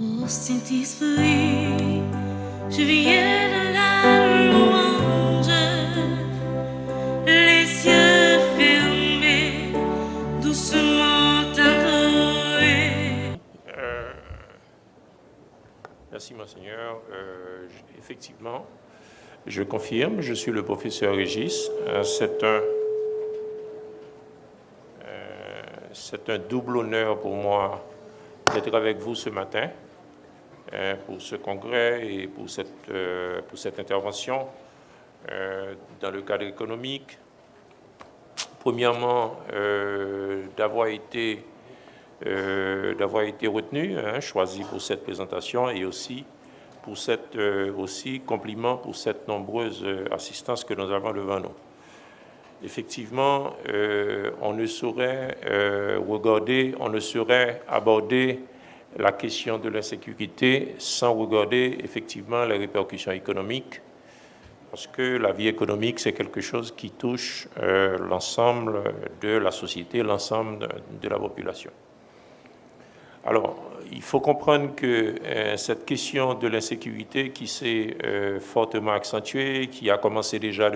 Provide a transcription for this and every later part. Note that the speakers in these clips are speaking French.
Ô Saint-Esprit, je viens de la louange, les yeux fermés, doucement adorés. Merci, Monseigneur. Effectivement, je confirme, je suis le professeur Régis. C'est un double honneur pour moi d'être avec vous ce matin pour ce congrès et pour cette intervention dans le cadre économique. Premièrement, d'avoir été retenu, choisi pour cette présentation et aussi pour compliment pour cette nombreuse assistance que nous avons devant nous. Effectivement, on ne saurait aborder la question de l'insécurité sans regarder effectivement les répercussions économiques, parce que la vie économique, c'est quelque chose qui touche l'ensemble de la société, l'ensemble de la population. Alors, il faut comprendre que cette question de l'insécurité qui s'est fortement accentuée, qui a commencé déjà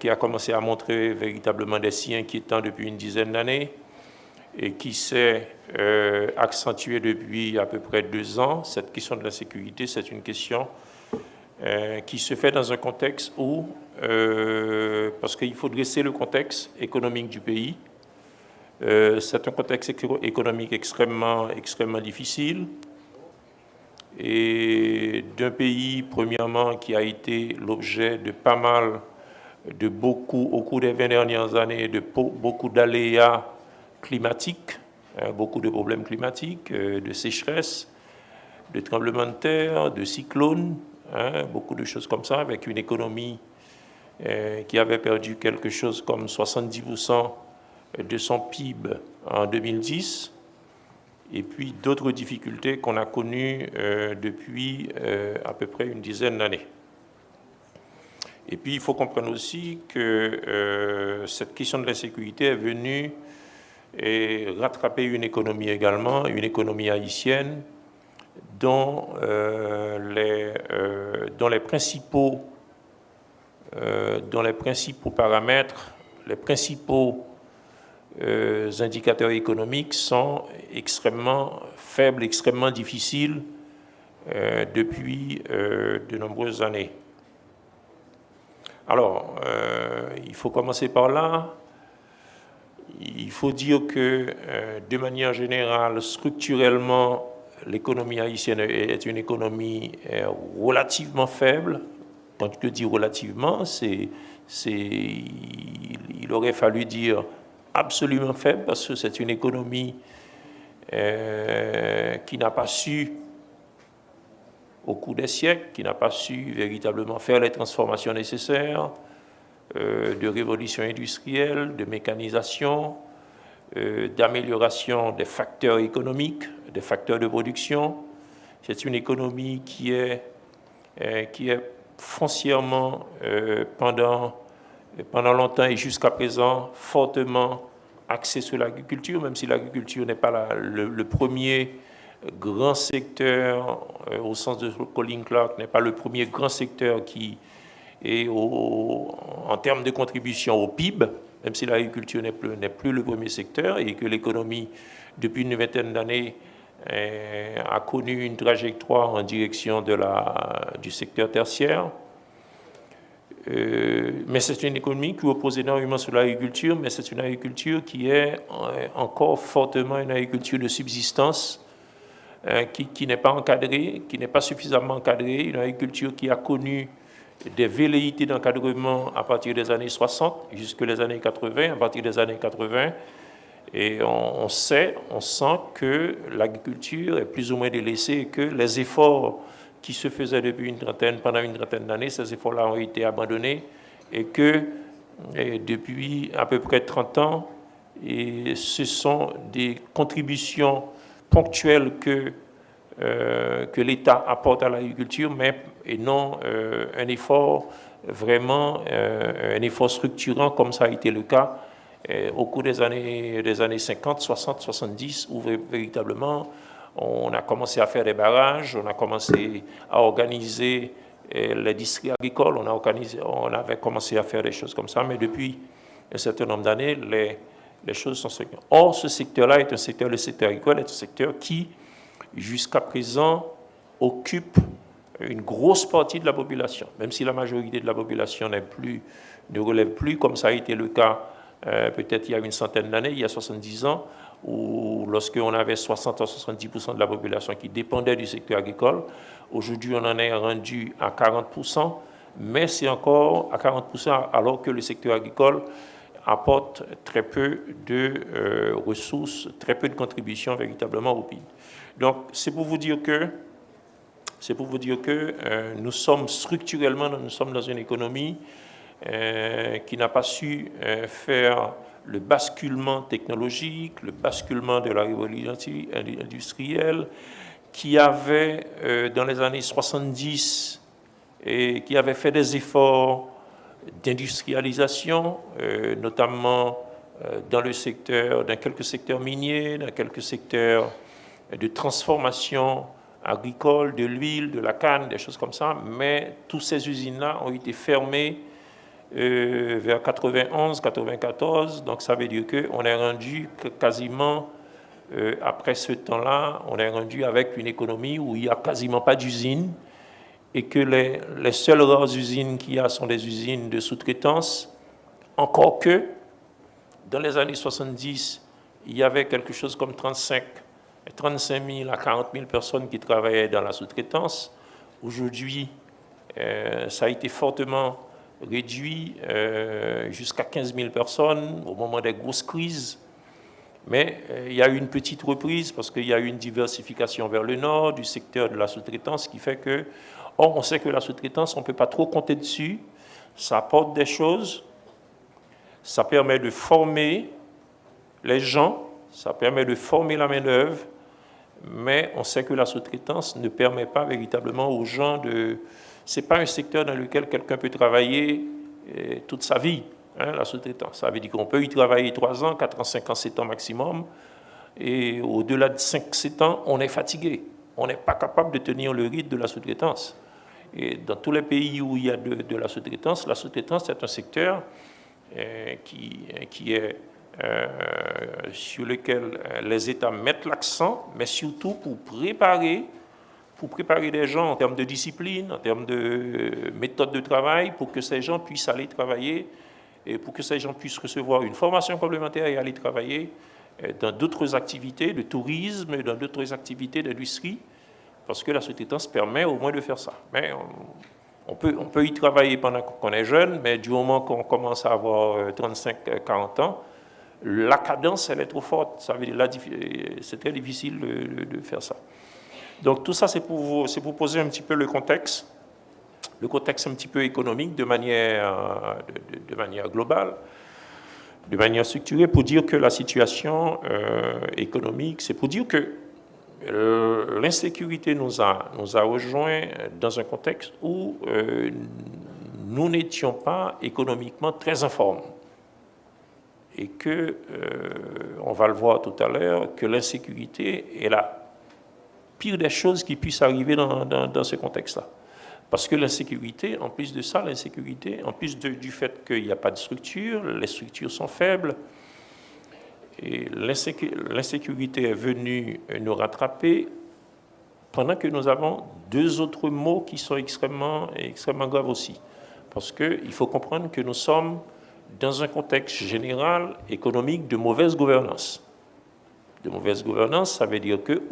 qui a commencé à montrer véritablement des signes inquiétants depuis une dizaine d'années et qui s'est accentuée depuis à peu près 2 ans. Cette question de l'insécurité, c'est une question qui se fait dans un contexte où, parce qu'il faut dresser le contexte économique du pays, c'est un contexte économique extrêmement difficile et d'un pays, premièrement, qui a été l'objet de au cours des 20 dernières années, de beaucoup d'aléas climatiques, beaucoup de problèmes climatiques, de sécheresse, de tremblements de terre, de cyclones, beaucoup de choses comme ça, avec une économie qui avait perdu quelque chose comme 70% de son PIB en 2010, et puis d'autres difficultés qu'on a connues depuis à peu près une dizaine d'années. Et puis il faut comprendre aussi que cette question de l'insécurité est venue rattraper une économie également, une économie haïtienne dont les principaux paramètres, les principaux indicateurs économiques sont extrêmement faibles, extrêmement difficiles depuis de nombreuses années. Alors, il faut commencer par là. Il faut dire que, de manière générale, structurellement, l'économie haïtienne est une économie relativement faible. Quand je dis relativement, il aurait fallu dire absolument faible, parce que c'est une économie qui n'a pas su, au cours des siècles, qui n'a pas su véritablement faire les transformations nécessaires de révolution industrielle, de mécanisation, d'amélioration des facteurs économiques, des facteurs de production. C'est une économie qui est foncièrement, pendant longtemps et jusqu'à présent, fortement axée sur l'agriculture, même si l'agriculture n'est pas le premier grand secteur, au sens de Colin Clark, n'est pas le premier grand secteur qui est en termes de contribution au PIB, même si l'agriculture n'est plus le premier secteur et que l'économie, depuis une vingtaine d'années, a connu une trajectoire en direction du secteur tertiaire. Mais c'est une économie qui repose énormément sur l'agriculture, mais c'est une agriculture qui est encore fortement une agriculture de subsistance, qui n'est pas encadrée, qui n'est pas suffisamment encadrée, une agriculture qui a connu des velléités d'encadrement à partir des années 60 jusqu'aux années 80, à partir des années 80, et on sent que l'agriculture est plus ou moins délaissée et que les efforts qui se faisaient pendant une trentaine d'années, ces efforts-là ont été abandonnés et que depuis à peu près 30 ans, ce sont des contributions ponctuelles que l'État apporte à l'agriculture, et non un effort vraiment, un effort structurant comme ça a été le cas au cours des années 50, 60, 70, où véritablement On a commencé à faire des barrages, on a commencé à organiser l'industrie agricole, on avait commencé à faire des choses comme ça, mais depuis un certain nombre d'années, les choses sont secondaires. Or, ce secteur-là est un secteur, le secteur agricole est un secteur qui, jusqu'à présent, occupe une grosse partie de la population, même si la majorité de la population ne relève plus, comme ça a été le cas peut-être il y a une centaine d'années, il y a 70 ans, où lorsqu'on avait 60 à 70% de la population qui dépendait du secteur agricole, aujourd'hui on en est rendu à 40%, mais c'est encore à 40% alors que le secteur agricole apporte très peu de ressources, très peu de contributions véritablement au PIB. Donc c'est pour vous dire que nous sommes structurellement, nous sommes dans une économie qui n'a pas su faire le basculement technologique, le basculement de la révolution industrielle, qui avait, dans les années 70, et qui avait fait des efforts d'industrialisation, notamment dans quelques secteurs miniers, dans quelques secteurs de transformation agricole, de l'huile, de la canne, des choses comme ça, mais toutes ces usines-là ont été fermées vers 91, 94, donc ça veut dire qu'on est rendu quasiment, après ce temps-là, on est rendu avec une économie où il n'y a quasiment pas d'usines et que les seules rares usines qu'il y a sont des usines de sous-traitance, encore que dans les années 70, il y avait quelque chose comme 35 000 à 40 000 personnes qui travaillaient dans la sous-traitance. Aujourd'hui, ça a été fortement réduit jusqu'à 15 000 personnes au moment des grosses crises. Mais il y a eu une petite reprise parce qu'il y a eu une diversification vers le nord du secteur de la sous-traitance qui fait que, or, on sait que la sous-traitance, on ne peut pas trop compter dessus. Ça apporte des choses, ça permet de former les gens, ça permet de former la main-d'œuvre, mais on sait que la sous-traitance ne permet pas véritablement aux gens de... Ce n'est pas un secteur dans lequel quelqu'un peut travailler toute sa vie, hein, la sous-traitance. Ça veut dire qu'on peut y travailler 3 ans, 4 ans, 5 ans, 7 ans maximum, et au-delà de 5-7 ans, on est fatigué. On n'est pas capable de tenir le rythme de la sous-traitance. Et dans tous les pays où il y a de la sous-traitance est un secteur qui est... sur lequel les États mettent l'accent, mais surtout pour préparer des gens en termes de discipline, en termes de méthode de travail, pour que ces gens puissent aller travailler et pour que ces gens puissent recevoir une formation complémentaire et aller travailler dans d'autres activités de tourisme, dans d'autres activités d'industrie, parce que la sous-traitance permet au moins de faire ça. Mais on peut y travailler pendant qu'on est jeune, mais du moment qu'on commence à avoir 35-40 ans, la cadence, elle est trop forte. Ça veut dire c'est très difficile de faire ça. Donc tout ça, c'est pour poser un petit peu le contexte un petit peu économique de manière globale, de manière structurée, pour dire que la situation économique, c'est pour dire que l'insécurité nous a rejoints dans un contexte où nous n'étions pas économiquement très informés. Et que, on va le voir tout à l'heure, que l'insécurité est la pire des choses qui puissent arriver dans ce contexte-là. Parce que l'insécurité, en plus de ça, en plus du fait qu'il n'y a pas de structure, les structures sont faibles, et l'insécurité est venue nous rattraper pendant que nous avons 2 autres maux qui sont extrêmement graves aussi. Parce qu'il faut comprendre que nous sommes dans un contexte général économique de mauvaise gouvernance. De mauvaise gouvernance, ça veut dire que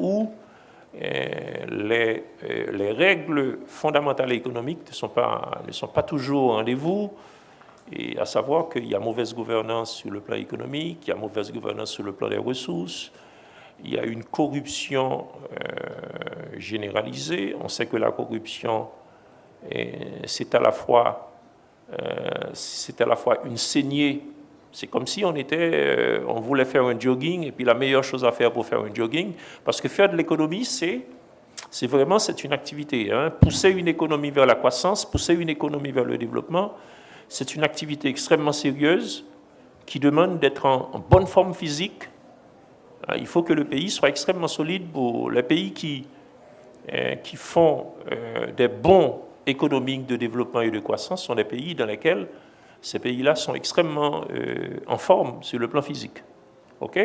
les règles fondamentales économiques ne sont pas toujours au rendez-vous, et à savoir qu'il y a mauvaise gouvernance sur le plan économique, il y a mauvaise gouvernance sur le plan des ressources, il y a une corruption généralisée. On sait que la corruption, c'est à la fois une saignée. C'est comme si on voulait faire un jogging, et puis la meilleure chose à faire pour faire un jogging, parce que faire de l'économie, c'est une activité. Hein. Pousser une économie vers la croissance, pousser une économie vers le développement, c'est une activité extrêmement sérieuse qui demande d'être en bonne forme physique, Il faut que le pays soit extrêmement solide pour les pays qui font des bons économiques de développement et de croissance sont des pays dans lesquels ces pays-là sont extrêmement en forme sur le plan physique. OK?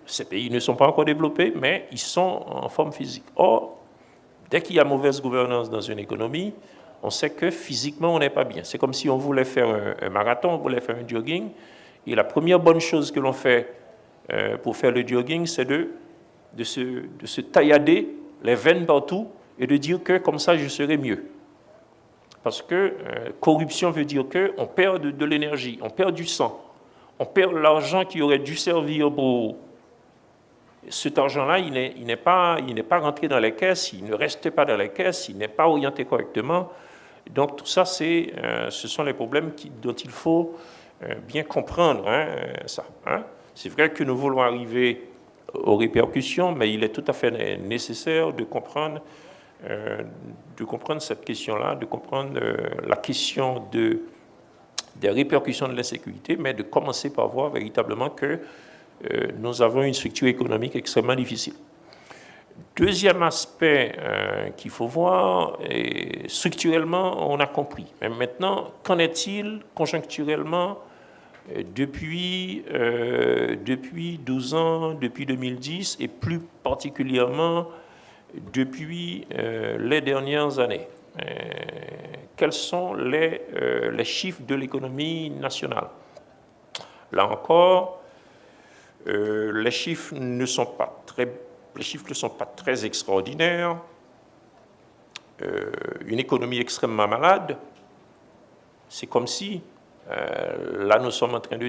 Ces pays ne sont pas encore développés, mais ils sont en forme physique. Or, dès qu'il y a mauvaise gouvernance dans une économie, on sait que physiquement, on n'est pas bien. C'est comme si on voulait faire un marathon, on voulait faire un jogging, et la première bonne chose que l'on fait pour faire le jogging, c'est de se taillader les veines partout et de dire que comme ça, je serai mieux. Parce que corruption veut dire qu'on perd de l'énergie, on perd du sang, on perd l'argent qui aurait dû servir pour... Cet argent-là, il n'est pas rentré dans les caisses, il ne reste pas dans les caisses, il n'est pas orienté correctement. Donc tout ça, ce sont les problèmes dont il faut bien comprendre ça. C'est vrai que nous voulons arriver aux répercussions, mais il est tout à fait nécessaire de comprendre cette question-là, de comprendre la question des répercussions de l'insécurité, mais de commencer par voir véritablement que nous avons une structure économique extrêmement difficile. Deuxième aspect qu'il faut voir, structurellement, on a compris. Mais maintenant, qu'en est-il conjoncturellement depuis 12 ans, depuis 2010, et plus particulièrement depuis les dernières années? Quels sont les chiffres de l'économie nationale? Là encore, les chiffres ne sont pas très extraordinaires. Une économie extrêmement malade, c'est comme si, là nous sommes en train de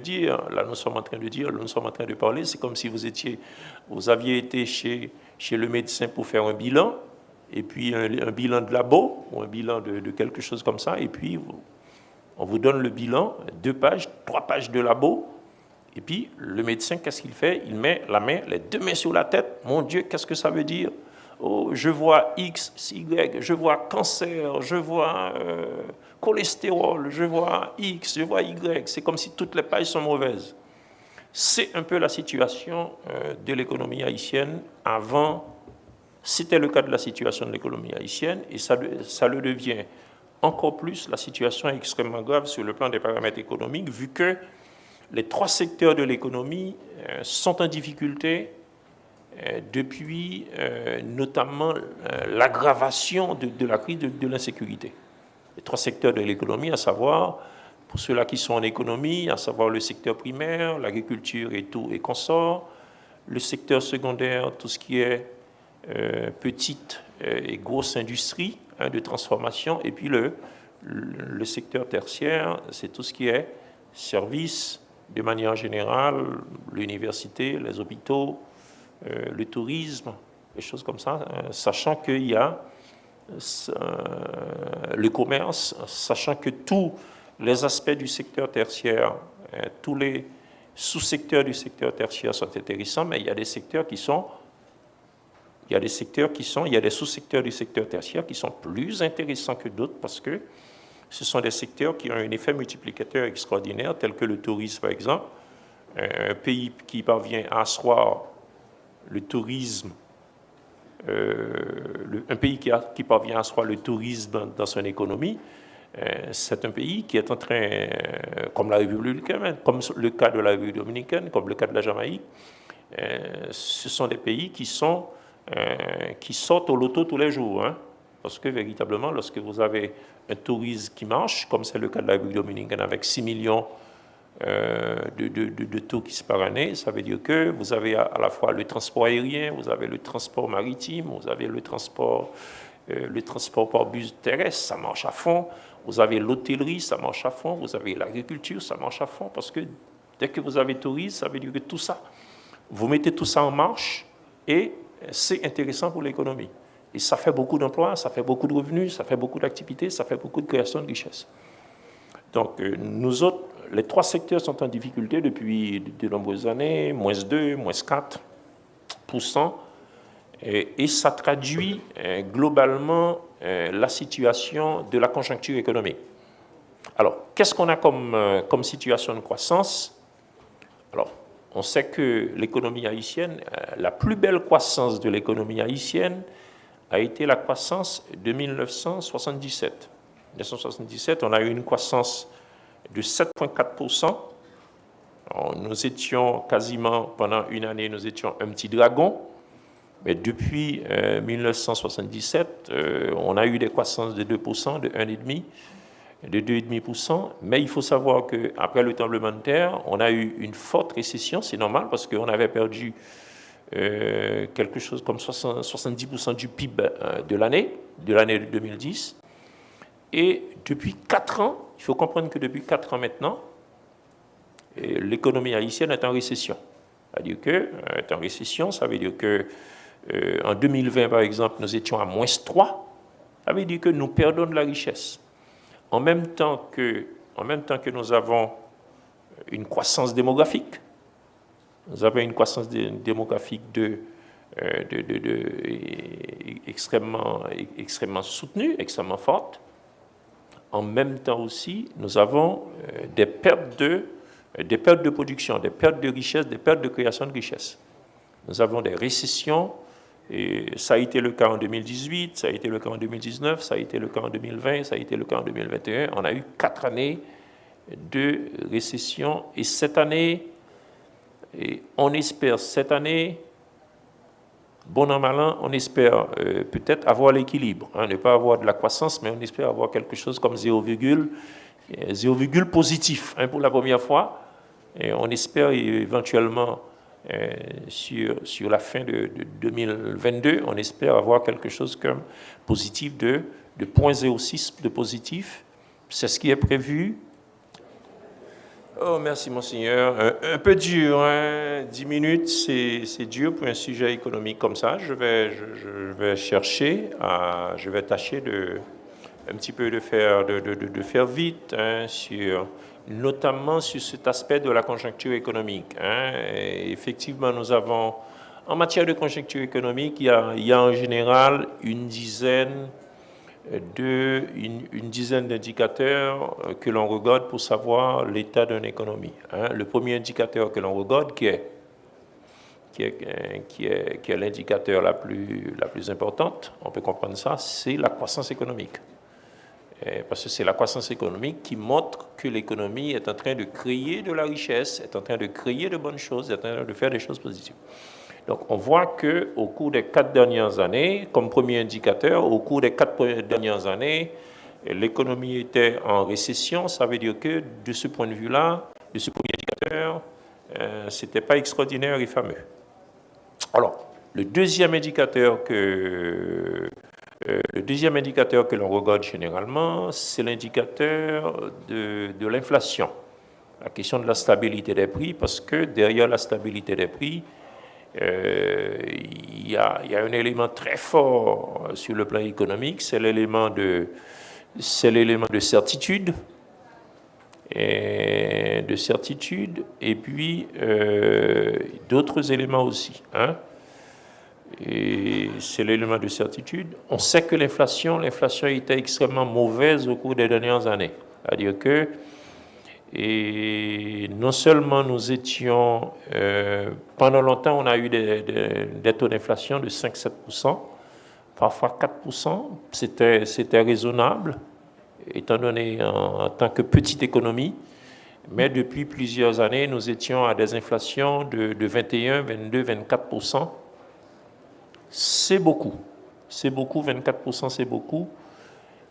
parler, c'est comme si vous aviez été chez le médecin pour faire un bilan, et puis un bilan de labo, ou un bilan de quelque chose comme ça, et puis on vous donne le bilan, 2 pages, 3 pages de labo. Et puis, le médecin, qu'est-ce qu'il fait? Il met les 2 mains sur la tête. Mon Dieu, qu'est-ce que ça veut dire? Oh, je vois X, Y, je vois cancer, je vois cholestérol, je vois X, je vois Y. C'est comme si toutes les pages sont mauvaises. C'est un peu la situation de l'économie haïtienne avant. C'était le cas de la situation de l'économie haïtienne, et ça le devient encore plus. La situation est extrêmement grave sur le plan des paramètres économiques, vu que les 3 secteurs de l'économie sont en difficulté depuis notamment l'aggravation de la crise de l'insécurité. Les 3 secteurs de l'économie, à savoir, pour ceux-là qui sont en économie, à savoir le secteur primaire, l'agriculture et tout et consorts, le secteur secondaire, tout ce qui est petite et grosse industrie de transformation, et puis le secteur tertiaire, c'est tout ce qui est services, de manière générale, l'université, les hôpitaux, le tourisme, des choses comme ça, sachant qu'il y a le commerce, sachant que tous les aspects du secteur tertiaire, tous les sous-secteurs du secteur tertiaire sont intéressants, mais il y a des sous-secteurs du secteur tertiaire qui sont plus intéressants que d'autres parce que ce sont des secteurs qui ont un effet multiplicateur extraordinaire, tel que le tourisme, par exemple. Un pays qui parvient à asseoir le tourisme, un pays qui parvient à asseoir le tourisme dans son économie, c'est un pays qui est en train, comme la République dominicaine, comme le cas de la République dominicaine, comme le cas de la Jamaïque, ce sont des pays qui sortent au loto tous les jours. Parce que véritablement, lorsque vous avez un tourisme qui marche, comme c'est le cas de la République dominicaine avec 6 millions de touristes par année, ça veut dire que vous avez à la fois le transport aérien, vous avez le transport maritime, vous avez le transport par bus terrestre, ça marche à fond, vous avez l'hôtellerie, ça marche à fond, vous avez l'agriculture, ça marche à fond, parce que dès que vous avez tourisme, ça veut dire que tout ça, vous mettez tout ça en marche et c'est intéressant pour l'économie. Et ça fait beaucoup d'emplois, ça fait beaucoup de revenus, ça fait beaucoup d'activités, ça fait beaucoup de création de richesses. Donc, nous autres, les 3 secteurs sont en difficulté depuis de nombreuses années, -2, -4%, et ça traduit globalement la situation de la conjoncture économique. Alors, qu'est-ce qu'on a comme situation de croissance? Alors, on sait que l'économie haïtienne, la plus belle croissance de l'économie haïtienne a été la croissance de 1977. En 1977, on a eu une croissance de 7,4%. Nous étions quasiment, pendant une année, nous étions un petit dragon. Mais depuis 1977, on a eu des croissances de 2%, de 1,5%, de 2,5%. Mais il faut savoir qu'après le tremblement de terre, on a eu une forte récession. C'est normal parce qu'on avait perdu quelque chose comme 70% du PIB de l'année 2010. Et depuis 4 ans, il faut comprendre que depuis 4 ans maintenant, l'économie haïtienne est en récession. C'est-à-dire que, est en récession, ça veut dire que en 2020, par exemple, nous étions à -3. Ça veut dire que nous perdons de la richesse. En même temps que nous avons une croissance démographique, nous avons une croissance démographique extrêmement soutenue, extrêmement forte. En même temps aussi, nous avons des pertes de production, des pertes de richesse, des pertes de création de richesse. Nous avons des récessions, et ça a été le cas en 2018, ça a été le cas en 2019, ça a été le cas en 2020, ça a été le cas en 2021. On a eu 4 années de récession, et cette année, on espère cette année, bon an mal an, on espère peut-être avoir l'équilibre, ne pas avoir de la croissance, mais on espère avoir quelque chose comme 0, positif pour la première fois. Et on espère éventuellement sur la fin de 2022, on espère avoir quelque chose comme positif de 0,06 de positif. C'est ce qui est prévu. Oh, merci, Monseigneur. Un peu dur, 10 minutes, c'est dur pour un sujet économique comme ça. Je vais tâcher un petit peu de faire vite, notamment sur cet aspect de la conjoncture économique. Et effectivement, nous avons, en matière de conjoncture économique, il y a en général une dizaine d'indicateurs que l'on regarde pour savoir l'état d'une économie. Le premier indicateur que l'on regarde, qui est l'indicateur la plus importante, on peut comprendre ça, c'est la croissance économique. Parce que c'est la croissance économique qui montre que l'économie est en train de créer de la richesse, est en train de créer de bonnes choses, est en train de faire des choses positives. Donc, on voit qu'au cours des 4 dernières années, comme premier indicateur, au cours des 4 dernières années, l'économie était en récession. Ça veut dire que, de ce point de vue-là, de ce premier indicateur, ce n'était pas extraordinaire et fameux. Alors, le deuxième indicateur que l'on regarde généralement, c'est l'indicateur de l'inflation. La question de la stabilité des prix, parce que derrière la stabilité des prix, il y a un élément très fort sur le plan économique, c'est l'élément de certitude, et puis d'autres éléments aussi. Et c'est l'élément de certitude. On sait que l'inflation était extrêmement mauvaise au cours des dernières années. C'est-à-dire que non seulement nous étions, pendant longtemps, on a eu des taux d'inflation de 5-7%, parfois 4%. C'était raisonnable, étant donné en tant que petite économie. Mais depuis plusieurs années, nous étions à des inflations de 21, 22, 24%. C'est beaucoup, 24% c'est beaucoup,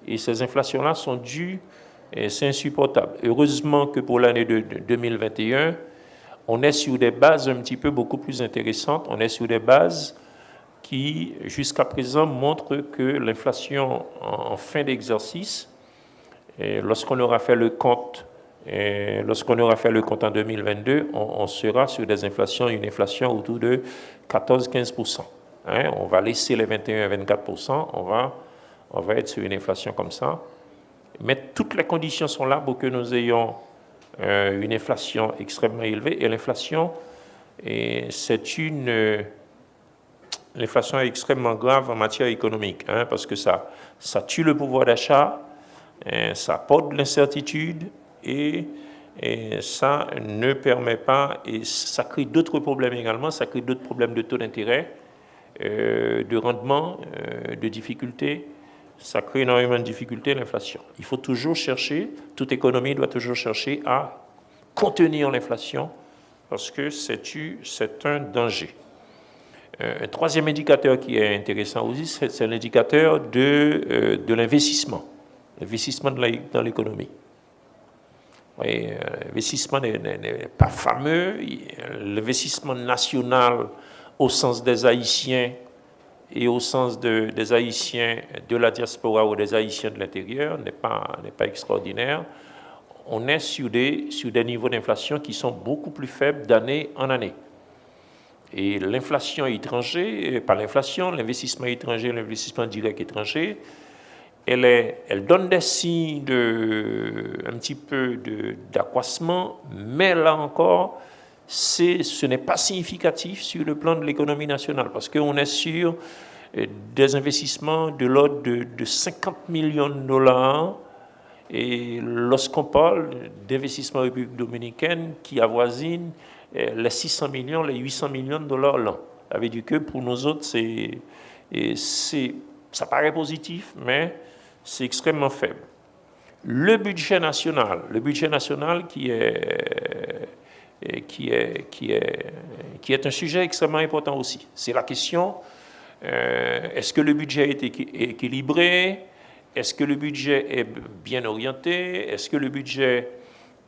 et ces inflations-là sont dues, et c'est insupportable. Heureusement que pour l'année de 2021, on est sur des bases un petit peu beaucoup plus intéressantes, on est sur des bases qui, jusqu'à présent, montrent que l'inflation en fin d'exercice, lorsqu'on aura fait le compte en 2022, on sera sur une inflation autour de 14-15%. On va laisser les 21-24%, on va être sur une inflation comme ça. Mais toutes les conditions sont là pour que nous ayons une inflation extrêmement élevée. Et l'inflation, l'inflation est extrêmement grave en matière économique, parce que ça tue le pouvoir d'achat, ça apporte de l'incertitude et Et ça ne permet pas, et ça crée d'autres problèmes également, ça crée d'autres problèmes de taux d'intérêt, de rendement, de difficultés. Ça crée énormément de difficultés, l'inflation. Il faut toujours chercher, toute économie doit toujours chercher à contenir l'inflation parce que c'est un danger. Un troisième indicateur qui est intéressant aussi, c'est l'indicateur de l'investissement dans l'économie. L'investissement n'est pas fameux. L'investissement national au sens des Haïtiens et au sens des Haïtiens de la diaspora ou des Haïtiens de l'intérieur n'est pas extraordinaire. On est sur des niveaux d'inflation qui sont beaucoup plus faibles d'année en année. Et l'inflation étrangère, pas l'inflation, l'investissement étranger, l'investissement direct étranger, elle donne des signes un petit peu d'accroissement, mais là encore, ce n'est pas significatif sur le plan de l'économie nationale, parce qu'on est sur des investissements de l'ordre de 50 millions de dollars, et lorsqu'on parle d'investissements en République dominicaine qui avoisinent les 600 millions, les 800 millions de dollars l'an. Ça veut dire que pour nous autres, ça paraît positif, mais c'est extrêmement faible. Le budget national qui est un sujet extrêmement important aussi. C'est la question, est-ce que le budget est équilibré? Est-ce que le budget est bien orienté? Est-ce que le budget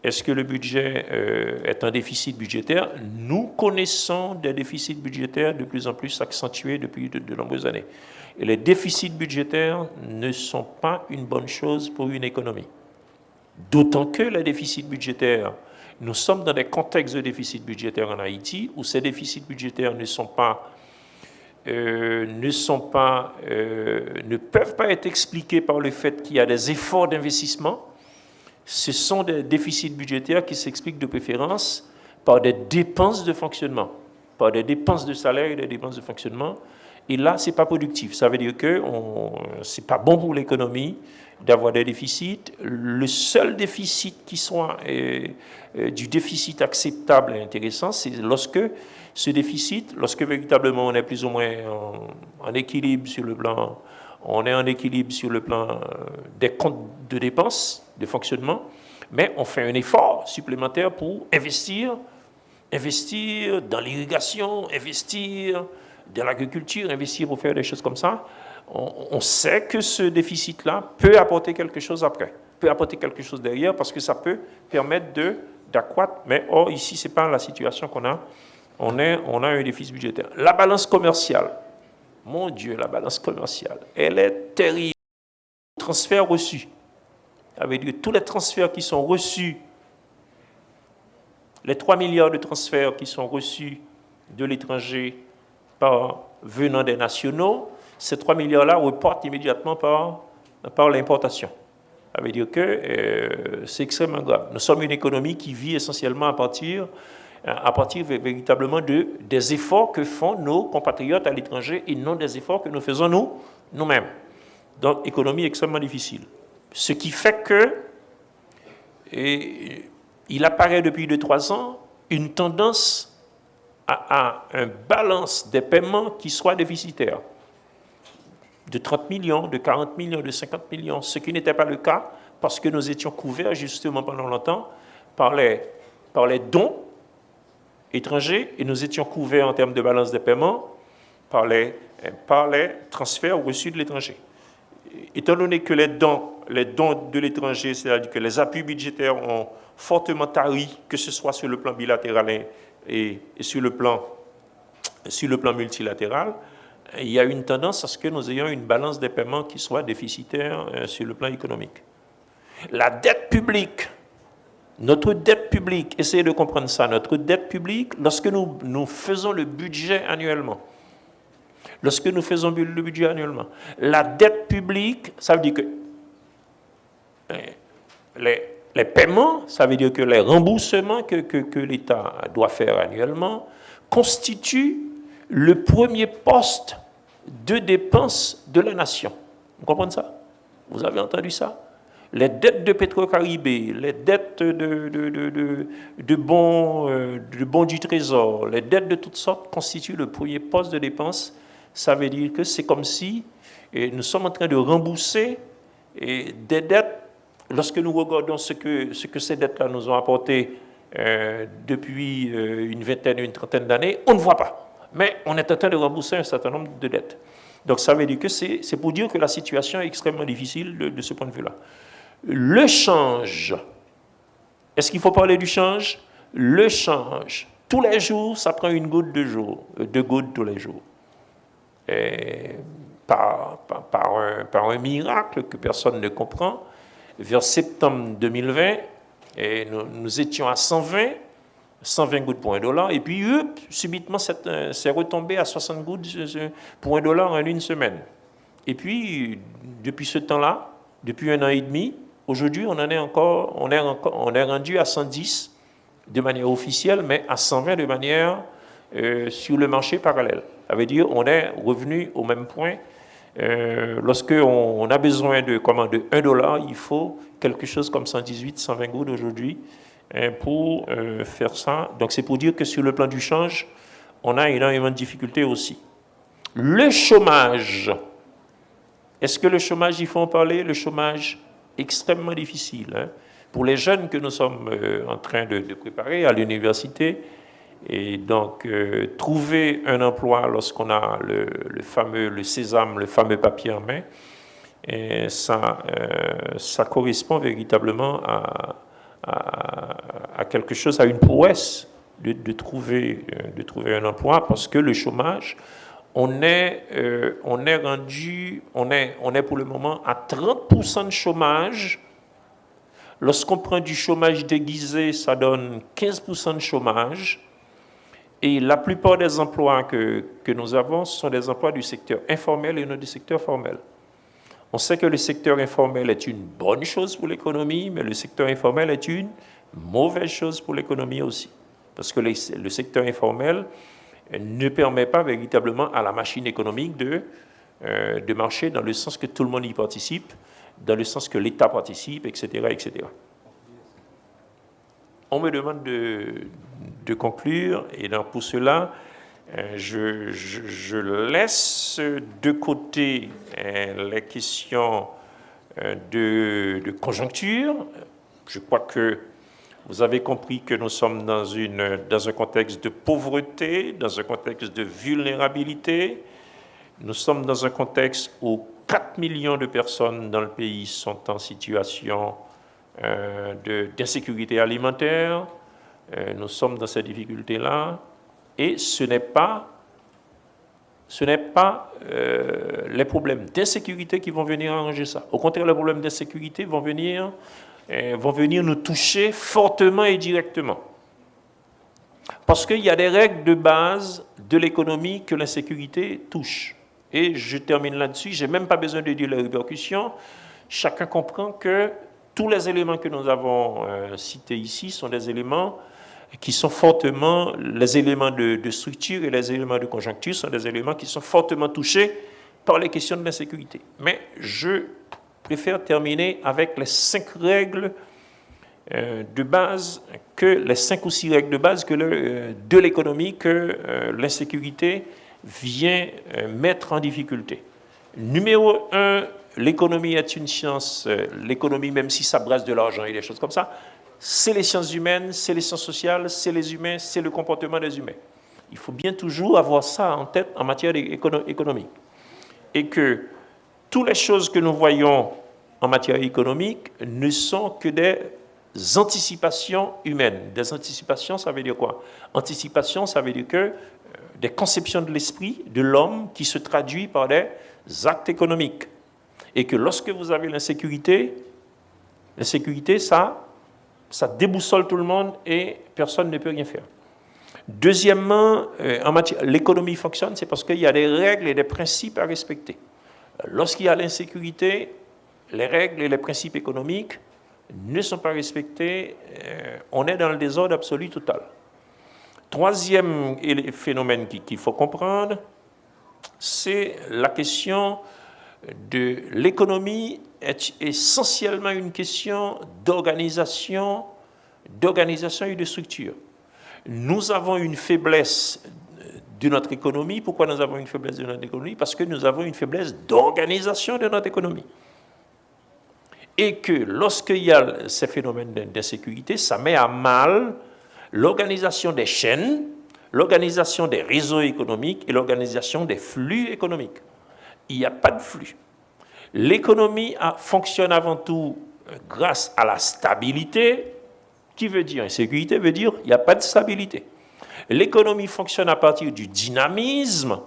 est un déficit budgétaire? Nous connaissons des déficits budgétaires de plus en plus accentués depuis de nombreuses années. Et les déficits budgétaires ne sont pas une bonne chose pour une économie. D'autant que les déficits budgétaires, nous sommes dans des contextes de déficit budgétaire en Haïti où ces déficits budgétaires ne peuvent pas être expliqués par le fait qu'il y a des efforts d'investissement. Ce sont des déficits budgétaires qui s'expliquent de préférence par des dépenses de fonctionnement, par des dépenses de salaire et des dépenses de fonctionnement. Et là, ce n'est pas productif. Ça veut dire que ce n'est pas bon pour l'économie d'avoir des déficits. Le seul déficit qui soit du déficit acceptable et intéressant, c'est lorsque ce déficit, lorsque véritablement on est plus ou moins en équilibre sur le plan, des comptes de dépenses, de fonctionnement, mais on fait un effort supplémentaire pour investir dans l'irrigation, investir dans l'agriculture, investir pour faire des choses comme ça. On sait que ce déficit-là peut apporter quelque chose après, peut apporter quelque chose derrière, parce que ça peut permettre d'accroître. Mais or, ici, ce n'est pas la situation qu'on a. On a un déficit budgétaire. La balance commerciale, mon Dieu, la balance commerciale, elle est terrible. Transferts reçus. Ça veut dire tous les transferts qui sont reçus, les 3 milliards de transferts qui sont reçus de l'étranger venant des nationaux, ces 3 milliards-là repartent immédiatement par l'importation. Ça veut dire que c'est extrêmement grave. Nous sommes une économie qui vit essentiellement à partir véritablement des efforts que font nos compatriotes à l'étranger et non des efforts que nous faisons nous-mêmes. Donc, économie extrêmement difficile. Ce qui fait que il apparaît depuis 2-3 ans une tendance à un balance des paiements qui soit déficitaire. De 30 millions, de 40 millions, de 50 millions, ce qui n'était pas le cas parce que nous étions couverts justement pendant longtemps par les dons étrangers et nous étions couverts en termes de balance des paiements par les transferts reçus de l'étranger. Étant donné que les dons de l'étranger, c'est-à-dire que les appuis budgétaires ont fortement tari, que ce soit sur le plan bilatéral et sur le plan multilatéral, il y a une tendance à ce que nous ayons une balance des paiements qui soit déficitaire sur le plan économique. La dette publique, notre dette publique, essayez de comprendre ça, notre dette publique, lorsque nous faisons le budget annuellement, la dette publique, ça veut dire que les paiements, ça veut dire que les remboursements que l'État doit faire annuellement constituent le premier poste de dépense de la nation. Vous comprenez ça? Vous avez entendu ça? Les dettes de Petro-Caribé, les dettes de bons du Trésor, les dettes de toutes sortes constituent le premier poste de dépense. Ça veut dire que c'est comme si nous sommes en train de rembourser des dettes. Lorsque nous regardons ce que ces dettes-là nous ont apporté depuis une vingtaine, une trentaine d'années, on ne voit pas. Mais on est en train de rembourser un certain nombre de dettes. Donc ça veut dire que c'est pour dire que la situation est extrêmement difficile de ce point de vue-là. Le change, est-ce qu'il faut parler du change? Le change, tous les jours, ça prend une goutte deux gouttes tous les jours. Et par un miracle que personne ne comprend, vers septembre 2020, nous étions à 120 gouttes pour $1, et puis subitement, c'est retombé à 60 gouttes pour $1 en une semaine. Et puis, depuis ce temps-là, depuis 1 an et demi, aujourd'hui, on est rendu à 110 de manière officielle, mais à 120 de manière sur le marché parallèle. Ça veut dire qu'on est revenu au même point. Lorsqu'on a besoin de $1, il faut quelque chose comme 118, 120 gouttes aujourd'hui pour faire ça. Donc c'est pour dire que sur le plan du change, on a énormément de difficultés aussi. Le chômage. Est-ce que le chômage, il faut en parler? Le chômage, extrêmement difficile. Hein? Pour les jeunes que nous sommes en train de préparer à l'université, et donc trouver un emploi lorsqu'on a le sésame, le fameux papier en main, et ça correspond véritablement à quelque chose, à une prouesse de trouver un emploi, parce que le chômage, on est pour le moment à 30% de chômage. Lorsqu'on prend du chômage déguisé, ça donne 15% de chômage. Et la plupart des emplois que nous avons sont des emplois du secteur informel et non du secteur formel. On sait que le secteur informel est une bonne chose pour l'économie, mais le secteur informel est une mauvaise chose pour l'économie aussi. Parce que le secteur informel ne permet pas véritablement à la machine économique de marcher dans le sens que tout le monde y participe, dans le sens que l'État participe, etc., etc. On me demande de conclure, et donc pour cela, je laisse de côté les questions de conjoncture. Je crois que vous avez compris que nous sommes dans un contexte de pauvreté, dans un contexte de vulnérabilité. Nous sommes dans un contexte où 4 millions de personnes dans le pays sont en situation d'insécurité alimentaire. Nous sommes dans ces difficultés-là. Et ce n'est pas les problèmes d'insécurité qui vont venir arranger ça. Au contraire, les problèmes d'insécurité vont venir nous toucher fortement et directement. Parce qu'il y a des règles de base de l'économie que l'insécurité touche. Et je termine là-dessus, je n'ai même pas besoin de dire les répercussions. Chacun comprend que tous les éléments que nous avons cités ici sont des éléments qui sont fortement, les éléments de structure et les éléments de conjoncture sont des éléments qui sont fortement touchés par les questions de l'insécurité. Mais je préfère terminer avec les 5 règles de base, les 5 ou 6 règles de base de l'économie que l'insécurité vient mettre en difficulté. Numéro 1, l'économie est une science, l'économie, même si ça brasse de l'argent et des choses comme ça, c'est les sciences humaines, c'est les sciences sociales, c'est les humains, c'est le comportement des humains. Il faut bien toujours avoir ça en tête en matière économique. Et que toutes les choses que nous voyons en matière économique ne sont que des anticipations humaines. Des anticipations, ça veut dire quoi? Anticipation, ça veut dire que des conceptions de l'esprit de l'homme qui se traduit par des actes économiques. Et que lorsque vous avez l'insécurité, ça déboussole tout le monde et personne ne peut rien faire. Deuxièmement, l'économie fonctionne, c'est parce qu'il y a des règles et des principes à respecter. Lorsqu'il y a l'insécurité, les règles et les principes économiques ne sont pas respectés, on est dans le désordre absolu total. Troisième phénomène qu'il faut comprendre, c'est la question de l'économie est essentiellement une question d'organisation et de structure. Nous avons une faiblesse de notre économie. Pourquoi nous avons une faiblesse de notre économie? Parce que nous avons une faiblesse d'organisation de notre économie. Et que lorsqu'il y a ces phénomènes d'insécurité, ça met à mal l'organisation des chaînes, l'organisation des réseaux économiques et l'organisation des flux économiques. Il n'y a pas de flux. L'économie fonctionne avant tout grâce à la stabilité, qui veut dire insécurité, veut dire il n'y a pas de stabilité. L'économie fonctionne à partir du dynamisme,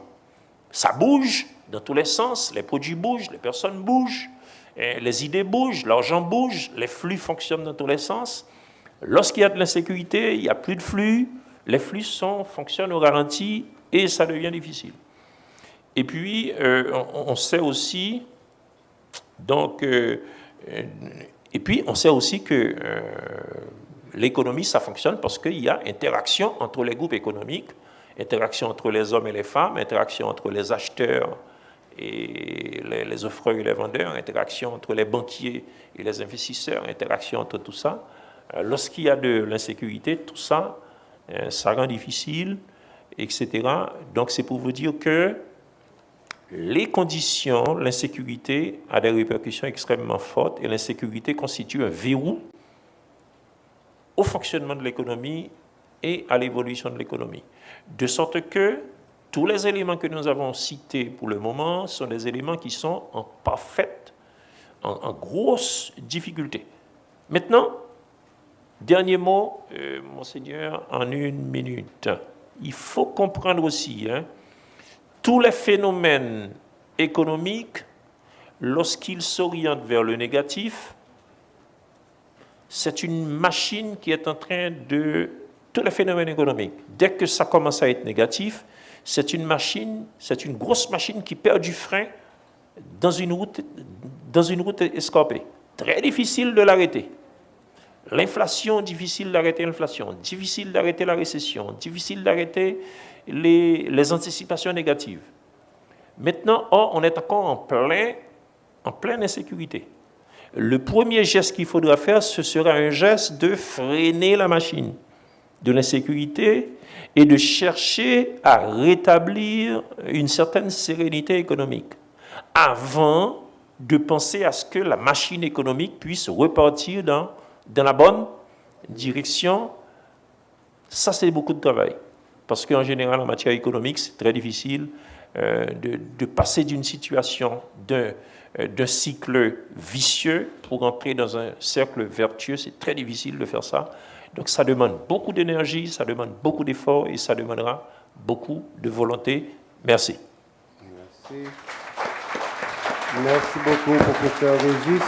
ça bouge dans tous les sens, les produits bougent, les personnes bougent, les idées bougent, l'argent bouge, les flux fonctionnent dans tous les sens. Lorsqu'il y a de l'insécurité, il n'y a plus de flux, les flux fonctionnent au ralenti et ça devient difficile. Et puis, on sait aussi, que l'économie, ça fonctionne parce qu'il y a interaction entre les groupes économiques, interaction entre les hommes et les femmes, interaction entre les acheteurs et les offreurs et les vendeurs, interaction entre les banquiers et les investisseurs, interaction entre tout ça. Lorsqu'il y a de l'insécurité, tout ça, ça rend difficile, etc. Donc, c'est pour vous dire que les conditions, l'insécurité a des répercussions extrêmement fortes et l'insécurité constitue un verrou au fonctionnement de l'économie et à l'évolution de l'économie. De sorte que tous les éléments que nous avons cités pour le moment sont des éléments qui sont en grosse difficulté. Maintenant, dernier mot, Monseigneur, en 1 minute. Il faut comprendre aussi, tous les phénomènes économiques, lorsqu'ils s'orientent vers le négatif, c'est une machine qui est en train de... Tous les phénomènes économiques, dès que ça commence à être négatif, c'est une grosse machine qui perd du frein dans une route escarpée. Très difficile de l'arrêter. L'inflation, difficile d'arrêter l'inflation, difficile d'arrêter la récession, difficile d'arrêter les anticipations négatives. Maintenant, on est encore en pleine insécurité. Le premier geste qu'il faudra faire, ce sera un geste de freiner la machine de l'insécurité et de chercher à rétablir une certaine sérénité économique avant de penser à ce que la machine économique puisse repartir dans la bonne direction. Ça, c'est beaucoup de travail. Parce qu'en général, en matière économique, c'est très difficile de passer d'une situation, d'un cycle vicieux pour entrer dans un cercle vertueux. C'est très difficile de faire ça. Donc, ça demande beaucoup d'énergie, ça demande beaucoup d'efforts et ça demandera beaucoup de volonté. Merci. Merci beaucoup, professeur Régis.